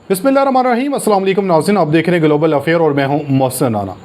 बिस्मिल्लाहिर्रहमानिर्रहीम। अस्सलाम वालेकुम नाज़रीन, आप देख रहे हैं ग्लोबल अफेयर और मैं हूं मोहसिन राना।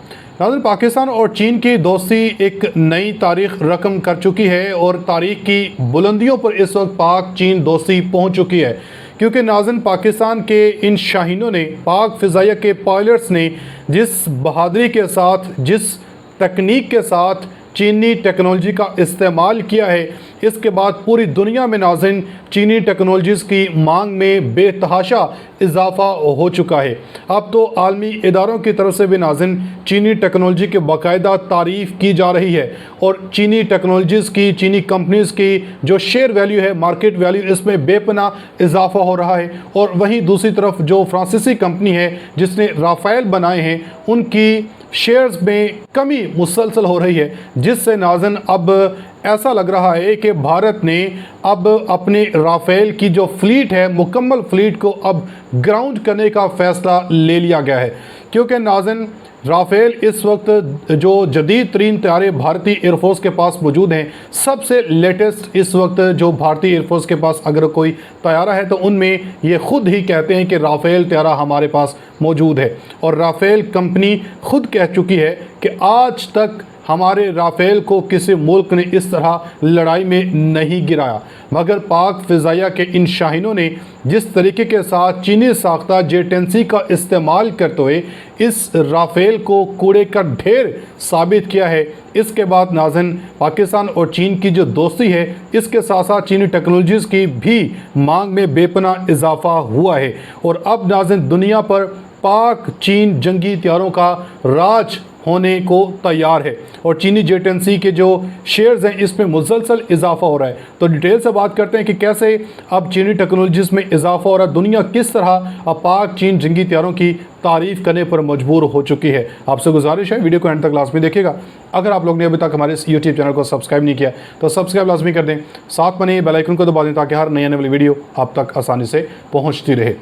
नाज़रीन, पाकिस्तान और चीन की दोस्ती एक नई तारीख रकम कर चुकी है और तारीख की बुलंदियों पर इस वक्त पाक चीन दोस्ती पहुंच चुकी है, क्योंकि नाज़रीन पाकिस्तान के इन शाहीनों ने, पाक फ़िज़ाइया के पायलट्स ने जिस बहादुरी के साथ, जिस तकनीक के साथ चीनी टेक्नोलॉजी का इस्तेमाल किया है, इसके बाद पूरी दुनिया में नाज़रीन चीनी टेक्नोलॉजीज़ की मांग में बेतहाशा इजाफ़ा हो चुका है। अब तो आलमी इदारों की तरफ से भी नाज़रीन चीनी टेक्नोलॉजी के बाकायदा तारीफ़ की जा रही है और चीनी टेक्नोलॉजीज़ की, चीनी कंपनीज़ की जो शेयर वैल्यू है, मार्केट वैल्यू, इसमें बेपनाह इजाफ़ा हो रहा है। और वहीं दूसरी तरफ जो फ्रांसीसी कंपनी है जिसने राफ़ेल बनाए हैं, उनकी शेयर्स में कमी मुसलसल हो रही है, जिससे नाज़रीन अब ऐसा लग रहा है कि भारत ने अब अपने राफ़ेल की जो फ्लीट है, मुकम्मल फ्लीट को अब ग्राउंड करने का फ़ैसला ले लिया गया है। क्योंकि नाज़रीन राफ़ेल इस वक्त जो जदीद तरीन तैयारे भारतीय एयरफोर्स के पास मौजूद हैं, सबसे लेटेस्ट इस वक्त जो भारतीय एयरफोर्स के पास अगर कोई तैयारा है तो उनमें ये ख़ुद ही कहते हैं कि राफ़ेल तैयारा हमारे पास मौजूद है। और राफ़ेल कंपनी ख़ुद कह चुकी है कि आज तक हमारे राफ़ेल को किसी मुल्क ने इस तरह लड़ाई में नहीं गिराया, मगर पाक फ़िज़ाइया के इन शाहीनों ने जिस तरीके के साथ चीनी साख्ता J-10C का इस्तेमाल करते हुए इस राफ़ेल को कूड़े का ढेर साबित किया है, इसके बाद नाज़रीन पाकिस्तान और चीन की जो दोस्ती है, इसके साथ साथ चीनी टेक्नोलॉजीज़ की भी मांग में बेपनाह इजाफ़ा हुआ है। और अब नाज़रीन दुनिया पर पाक चीन जंगी हथियारों का राज होने को तैयार है और चीनी J-10C के जो शेयर्स हैं इसमें मुसलसल इजाफा हो रहा है। तो डिटेल से बात करते हैं कि कैसे अब चीनी टेक्नोलॉजीज़ में इजाफा हो रहा है, दुनिया किस तरह अब पाक चीन जंगी हथियारों की तारीफ़ करने पर मजबूर हो चुकी है। आपसे गुजारिश है वीडियो को एंड तक लाजमी देखिएगा। अगर आप लोग ने अभी तक हमारे इस यूट्यूब चैनल को सब्सक्राइब नहीं किया तो सब्सक्राइब लाजमी कर दें, साथ में बेल आइकन को दबा दें ताकि हर नई आने वाली वीडियो आप तक आसानी से पहुँचती रहे।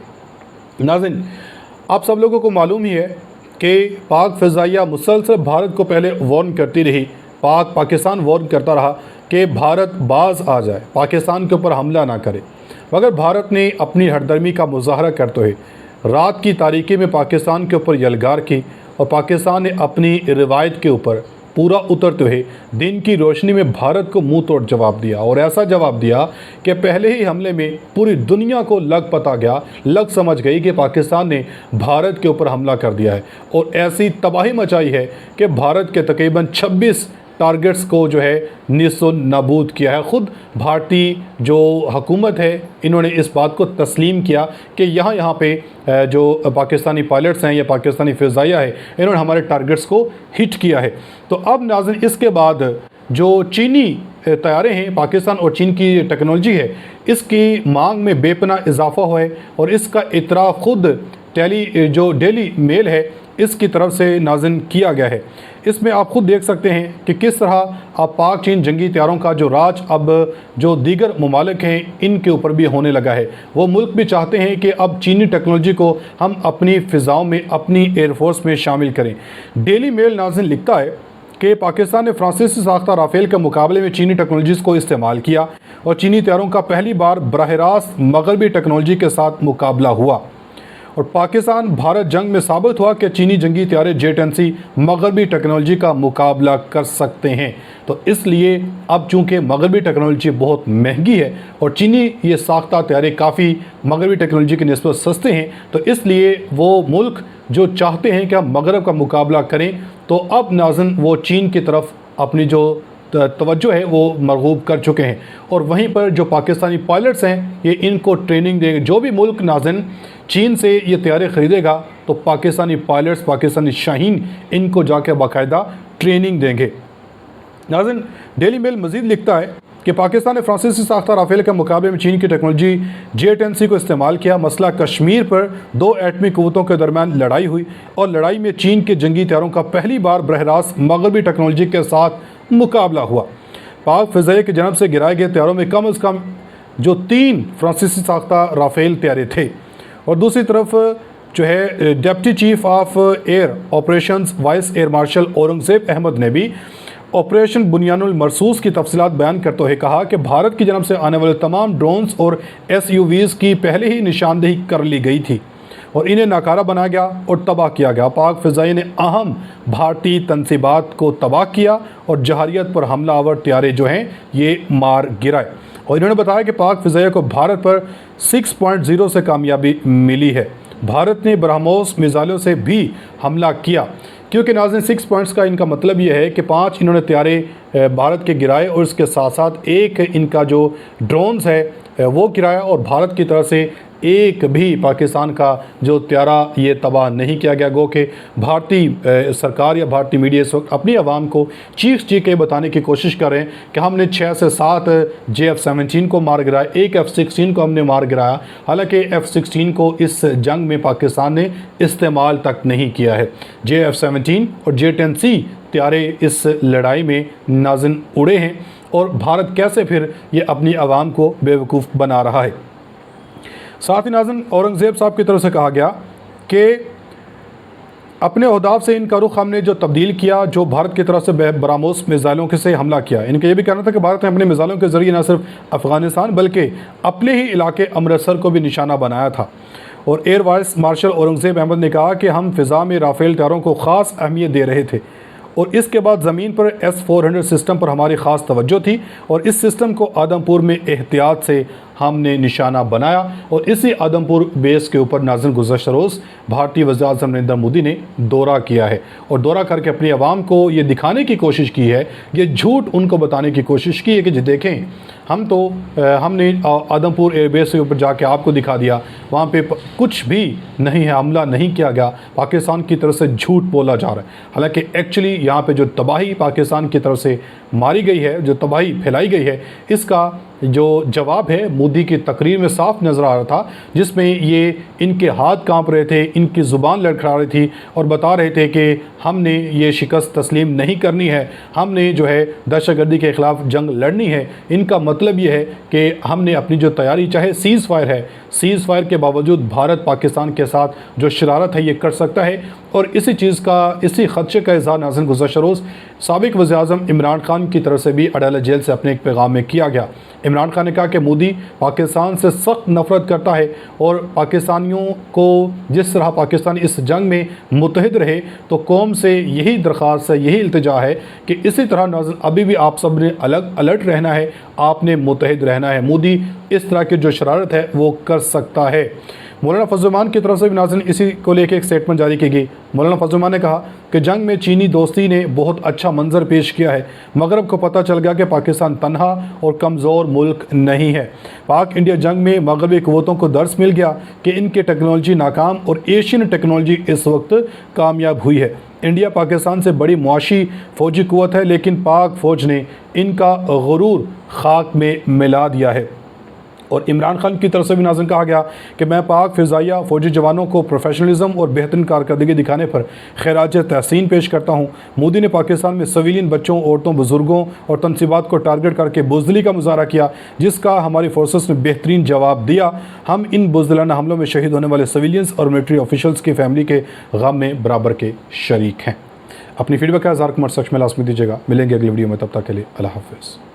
नाज़रीन, आप सब लोगों को मालूम ही है कि पाक फ़िज़ाइया मुसलसल भारत को पहले वार्न करती रही, पाकिस्तान वार्न करता रहा कि भारत बाज आ जाए, पाकिस्तान के ऊपर हमला ना करे, मगर भारत ने अपनी हरदर्मी का मुजाहरा करते हुए रात की तारीकी में पाकिस्तान के ऊपर यलगार की और पाकिस्तान ने अपनी रिवायत के ऊपर पूरा उतरते हुए दिन की रोशनी में भारत को मुंह तोड़ जवाब दिया। और ऐसा जवाब दिया कि पहले ही हमले में पूरी दुनिया को लग पता गया, लग समझ गई कि पाकिस्तान ने भारत के ऊपर हमला कर दिया है और ऐसी तबाही मचाई है कि भारत के तकरीबन 26 टारगेट्स को जो है निस्सो नाबूद किया है। ख़ुद भारतीय जो हुकूमत है, इन्होंने इस बात को तस्लीम किया कि यहाँ पे जो पाकिस्तानी पायलट्स हैं या पाकिस्तानी फ़िज़ाइया है, इन्होंने हमारे टारगेट्स को हिट किया है। तो अब नाज़रीन इसके बाद जो चीनी तैयारे हैं, पाकिस्तान और चीन की टेक्नोलॉजी है, इसकी मांग में बेपनाह इजाफ़ा हुआ है और इसका इतराफ़ ख़ुद डेली मेल है इसकी तरफ से नाज़रीन किया गया है। इसमें आप खुद देख सकते हैं कि किस तरह अब पाक चीन जंगी हथियारों का जो राज अब जो दीगर ममालिक हैं इनके ऊपर भी होने लगा है। वो मुल्क भी चाहते हैं कि अब चीनी टेक्नोलॉजी को हम अपनी फ़िज़ाओं में, अपनी एयरफोर्स में शामिल करें। डेली मेल नाज़रीन लिखता है कि पाकिस्तान ने फ्रांसीसी साख्ता राफ़ेल के मुकाबले में चीनी टेक्नोलॉजीज़ को इस्तेमाल किया और चीनी हथियारों का पहली बार बराह रास्त मगरबी टेक्नोलॉजी के साथ मुकाबला हुआ और पाकिस्तान भारत जंग में साबित हुआ कि चीनी जंगी हथियार J-10C मगरबी टेक्नोलॉजी का मुकाबला कर सकते हैं। तो इसलिए अब चूँकि मगरबी टेक्नोलॉजी बहुत महंगी है और चीनी ये साख्ता हथियार काफ़ी मगरबी टेक्नोलॉजी की निस्बत सस्ते हैं, तो इसलिए वो मुल्क जो चाहते हैं कि हम मगरब का मुकाबला करें, तो अब नाज़रीन वो चीन की तरफ अपनी जो तवज्जो है वो मरगूब कर चुके हैं। और वहीं पर जो पाकिस्तानी पायलट्स हैं ये इनको ट्रेनिंग देंगे। जो भी मुल्क नाज़रीन चीन से ये तैयारे ख़रीदेगा तो पाकिस्तानी पायलट्स, पाकिस्तानी शाहीन इनको जाकर बाकायदा ट्रेनिंग देंगे। नाज़रीन डेली मेल मज़ीद लिखता है कि पाकिस्तान ने फ्रांसीसी साख्ता राफ़ेल के मुकाबले में चीन की टेक्नोलॉजी J-10C को इस्तेमाल किया। मसला कश्मीर पर दो एटमी क़ुव्वतों के दरमियान लड़ाई हुई और लड़ाई में चीन के जंगी हथियारों का पहली बार बराह रास्त मगरबी टेक्नोलॉजी के साथ मुकाबला हुआ। पाक फ़िज़ाइया की जानब से गिराए गए हथियारों में कम अज़ कम जो 3 फ्रांसीसी साख्ता राफ़ेल तैयारे थे और दूसरी तरफ जो है deputy chief of air operations vice air marshal Aurangzeb Ahmed ने भी ऑपरेशन बुनियानुल मरसूस की तफसीलात बयान करते हुए कहा कि भारत की जानब से आने वाले तमाम ड्रोन्स और SUVs की पहले ही निशानदेही कर ली गई थी। और इन्हें नाकारा बनाया गया और तबाह किया गया। पाक फ़िज़ाई ने अहम भारतीय तनसीबात को तबाह किया और जहारियत पर हमलावर तैयारे जो हैं ये मार गिराए। और इन्होंने बताया कि पाक फ़िज़ाइया को भारत पर 6.0 से कामयाबी मिली है। भारत ने ब्रह्मोस मिसाइलों से भी हमला किया, क्योंकि नाज़रीन 6 पॉइंट्स का इनका मतलब ये है कि 5 इन्होंने तैयारे भारत के गिराए और इसके साथ साथ एक इनका जो ड्रोन्स है वो गिराया और भारत की तरफ से एक भी पाकिस्तान का जो त्यारा ये तबाह नहीं किया गया। गो कि भारतीय सरकार या भारतीय मीडिया इस वक्त अपनी आवाम को चीख के बताने की कोशिश कर रहे हैं कि हमने 6 से 7 JF-17 को मार गिराया, एक F-16 को हमने मार गिराया। हालांकि F-16 को इस जंग में पाकिस्तान ने इस्तेमाल तक नहीं किया है। JF-17 और J-10C त्यारे इस लड़ाई में नाज़िन उड़े हैं और भारत कैसे फिर ये अपनी आवाम को बेवकूफ़ बना रहा है। साथ ही नाज़रीन औरंगज़ेब साहब की तरफ से कहा गया कि अपने ओहदाफ से इनका रुख हमने जो तब्दील किया, जो भारत की तरफ से ब्रह्मोस मिसाइलों के से हमला किया। इनका ये भी कहना था कि भारत ने अपने मिसाइलों के ज़रिए न सिर्फ अफ़गानिस्तान बल्कि अपने ही इलाके अमृतसर को भी निशाना बनाया था। और air vice marshal Aurangzeb Ahmed ने कहा कि हम फ़िज़ा में राफ़ेल तैयारों को ख़ास अहमियत दे रहे थे और इसके बाद ज़मीन पर S-400 सिस्टम पर हमारी ख़ास तवज्जो थी और इस सिस्टम को आदमपुर में एहतियात से हमने निशाना बनाया और इसी आदमपुर बेस के ऊपर नाज़रीन गुज़श्ता रोज़ भारतीय वज़ीर-ए-आज़म नरेंद्र मोदी ने दौरा किया है और दौरा करके अपनी आवाम को ये दिखाने की कोशिश की है, ये झूठ उनको बताने की कोशिश की है कि देखें हमने आदमपुर एयरबेस के ऊपर जाके आपको दिखा दिया, वहाँ पे कुछ भी नहीं है, हमला नहीं किया गया, पाकिस्तान की तरफ से झूठ बोला जा रहा है। हालांकि एक्चुअली यहाँ पे जो तबाही पाकिस्तान की तरफ से मारी गई है, जो तबाही फैलाई गई है, इसका जो जवाब है मोदी की तकरीर में साफ नज़र आ रहा था, जिसमें ये इनके हाथ कांप रहे थे, इनकी ज़ुबान लड़खड़ा रही थी और बता रहे थे कि हमने ये शिकस्त तस्लीम नहीं करनी है, हमने जो है दहशतगर्दी के ख़िलाफ़ जंग लड़नी है। इनका मतलब ये है कि हमने अपनी जो तैयारी, चाहे सीज़ फायर है, सीज़ फायर के बावजूद भारत पाकिस्तान के साथ जो शरारत है ये कर सकता है और इसी चीज़ का, इसी ख़दशे का इज़हार नाज़रीन गुज़श्ता रोज़ साबिक़ वज़ीर-ए-आज़म इमरान खान की तरफ से भी अदालत जेल से अपने एक पैगाम में किया गया। इमरान खान ने कहा कि मोदी पाकिस्तान से सख्त नफ़रत करता है और पाकिस्तानियों को जिस तरह पाकिस्तान इस जंग में मुत्तहिद रहे, तो कौम से यही दरख्वास्त है, यही इल्तिजा है कि इसी तरह नाज़रीन अभी भी आप सब ने अलर्ट रहना है, आपने मुत्तहिद रहना है। मोदी इस तरह की जो शरारत है वो कर सकता है। मौलाना फजल रहमान की तरफ से भी नाज़रीन इसी को लेकर एक स्टेटमेंट जारी की गई। मौलाना फजल रहमान ने कहा कि जंग में चीनी दोस्ती ने बहुत अच्छा मंजर पेश किया है। मगरब को पता चल गया कि पाकिस्तान तन्हा और कमज़ोर मुल्क नहीं है। पाक इंडिया जंग में मगरबी क़ुव्वतों को दर्स मिल गया कि इनकी टेक्नोलॉजी नाकाम और एशियन टेक्नोलॉजी इस वक्त कामयाब हुई है। इंडिया पाकिस्तान से बड़ी मुआशी फ़ौजी क़ुव्वत है, लेकिन पाक फ़ौज ने इनका गुरूर खाक में मिला दिया है। और इमरान खान की तरफ से भी नाज़रीन कहा गया कि मैं पाक फ़िज़ाइया फ़ौजी जवानों को प्रोफेशनलिज्म और बेहतरीन कारकर्दगी दिखाने पर खैराज तहसीन पेश करता हूँ। मोदी ने पाकिस्तान में सिविलियन बच्चों, औरतों, बुज़ुर्गों और तनसीबात को टारगेट करके बुज़दिली का मुज़ाहरा किया, जिसका हमारी फोर्सेस ने बेहतरीन जवाब दिया। हम इन बुज़दिलाना हमलों में शहीद होने वाले सिविलियंस और मिलिट्री ऑफिशल्स की फैमिली के गम में बराबर के शरीक हैं। अपनी फीडबैक का इज़हार कमेंट सेक्शन में लाज़मी दीजिएगा। मिलेंगे अगली वीडियो में, तब तक के लिए अल्लाह हाफ़िज़।